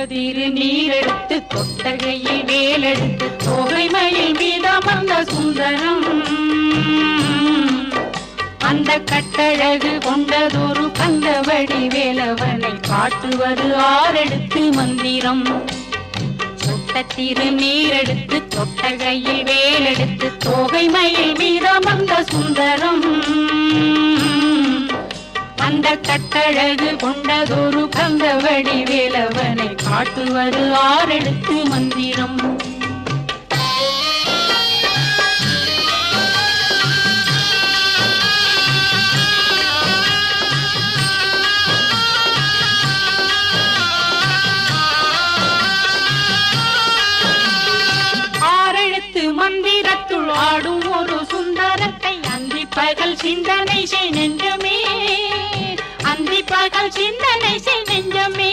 திருநீரெடுத்து தொட்டகையில் வேலெடுத்து தோகை மயில் மீதமர்ந்த சுந்தரம் அந்த கட்டழகு கொண்டதொரு கந்தவடி வேலவனை காட்டுவது ஆரெடுத்து மந்திரம் தொட்ட திருநீரெடுத்து தொட்டகையில் வேலெடுத்து தோகை மயில் மீதமர்ந்த சுந்தரம் அந்த கட்டழகு கொண்டதொரு கந்தவடி வேலவனை காட்டுவது ஆரெடுத்து மந்திரம் ஆரெழுத்து மந்திரத்துள் ஆடும் ஒரு சுந்தரத்தை அந்தி பகல் சிந்தனை செய் நெஞ்சமே அந்தி பகல் சிந்தனை செய் நெஞ்சமே